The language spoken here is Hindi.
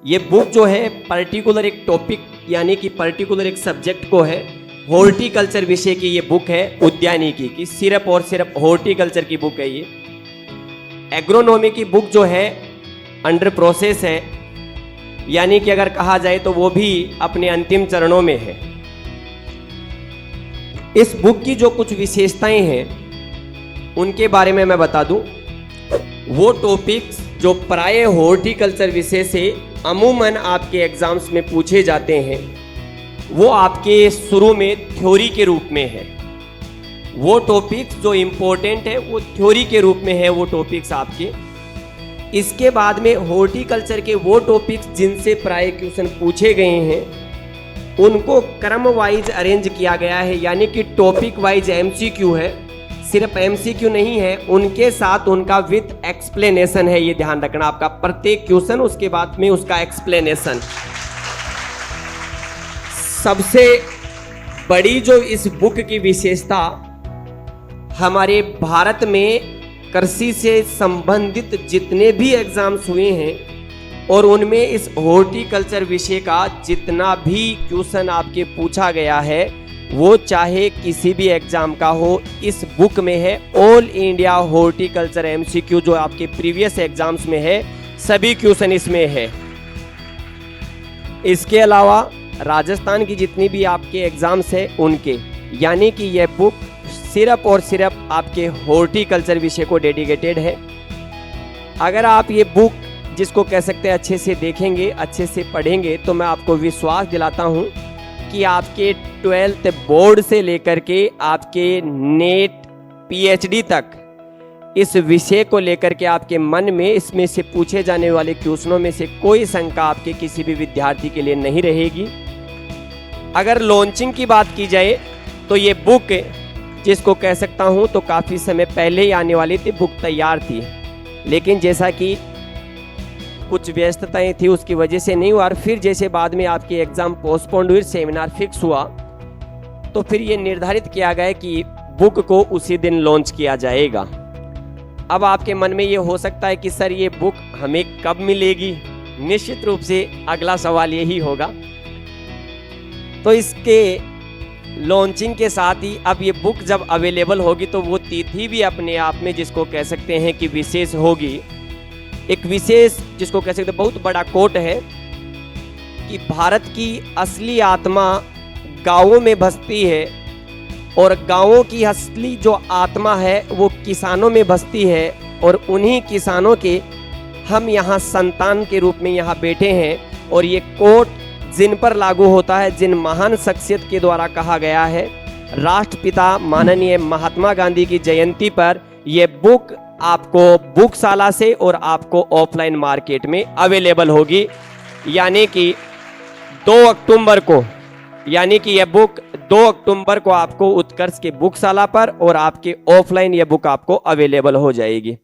ये बुक जो है पर्टिकुलर एक टॉपिक यानी कि पर्टिकुलर एक सब्जेक्ट को है, हॉर्टिकल्चर विषय की ये बुक है, उद्यानिकी की, सिर्फ और सिर्फ हॉर्टिकल्चर की बुक है ये। एग्रोनॉमी की बुक जो है अंडर प्रोसेस है, यानी कि अगर कहा जाए तो वो भी अपने अंतिम चरणों में है। इस बुक की जो कुछ विशेषताएं हैं उनके बारे में मैं बता दूं। वो टॉपिक्स जो प्राय हॉर्टिकल्चर विषय से अमूमन आपके एग्जाम्स में पूछे जाते हैं वो आपके शुरू में थ्योरी के रूप में है। वो टॉपिक्स जो इम्पोर्टेंट है वो थ्योरी के रूप में है वो टॉपिक्स आपके। इसके बाद में हॉर्टिकल्चर के वो टॉपिक्स जिनसे प्राय क्वेश्चन पूछे गए हैं उनको क्रम वाइज अरेंज किया गया है, यानी कि टॉपिक वाइज एमसीक्यू है, सिर्फ एमसीक्यू नहीं है, उनके साथ उनका विथ एक्सप्लेनेशन है। ये ध्यान रखना, आपका प्रत्येक क्वेश्चन उसके बाद में उसका एक्सप्लेनेशन। सबसे बड़ी जो इस बुक की विशेषता, हमारे भारत में कृषि से संबंधित जितने भी एग्जाम्स हुए हैं और उनमें इस हॉर्टिकल्चर विषय का जितना भी क्वेश्चन आपके पूछा गया है वो चाहे किसी भी एग्जाम का हो, इस बुक में है। ऑल इंडिया हॉर्टिकल्चर एमसीक्यू जो आपके प्रीवियस एग्जाम्स में है, सभी क्वेश्चन इसमें है। इसके अलावा राजस्थान की जितनी भी आपके एग्जाम्स है उनके, यानी कि यह बुक सिर्फ और सिर्फ आपके हॉर्टिकल्चर विषय को डेडिकेटेड है। अगर आप ये बुक जिसको कह सकते हैं अच्छे से देखेंगे, अच्छे से पढ़ेंगे, तो मैं आपको विश्वास दिलाता हूँ कि आपके 12th बोर्ड से लेकर के आपके नेट पीएचडी तक इस विषय को लेकर के आपके मन में इसमें से पूछे जाने वाले क्वेश्चनों में से कोई शंका आपके किसी भी विद्यार्थी के लिए नहीं रहेगी। अगर लॉन्चिंग की बात की जाए तो ये बुक जिसको कह सकता हूँ तो काफ़ी समय पहले ही आने वाली थी, बुक तैयार थी, लेकिन जैसा कि कुछ व्यस्तताएं थी उसकी वजह से नहीं हुआ। और फिर जैसे बाद में आपके एग्ज़ाम पोस्टपोन्ड हुए, सेमिनार फिक्स हुआ, तो फिर ये निर्धारित किया गया कि बुक को उसी दिन लॉन्च किया जाएगा। अब आपके मन में ये हो सकता है कि सर ये बुक हमें कब मिलेगी? निश्चित रूप से अगला सवाल यही होगा। तो इसके लॉन्चिंग के साथ ही अब ये बुक जब अवेलेबल होगी तो वो तिथि भी अपने आप में जिसको कह सकते हैं कि विशेष होगी। एक विशेष जिसको कह सकते हैं बहुत बड़ा कोट है कि भारत की असली आत्मा गांवों में बसती है और गांवों की असली जो आत्मा है वो किसानों में बसती है, और उन्हीं किसानों के हम यहाँ संतान के रूप में यहाँ बैठे हैं। और ये कोट जिन पर लागू होता है, जिन महान शख्सियत के द्वारा कहा गया है, राष्ट्रपिता माननीय महात्मा गांधी की जयंती पर यह बुक आपको बुकशाला से और आपको ऑफलाइन मार्केट में अवेलेबल होगी। यानी कि 2 अक्टूबर को, यानी कि यह बुक 2 अक्टूबर को आपको उत्कर्ष के बुकशाला पर और आपके ऑफलाइन यह बुक आपको अवेलेबल हो जाएगी।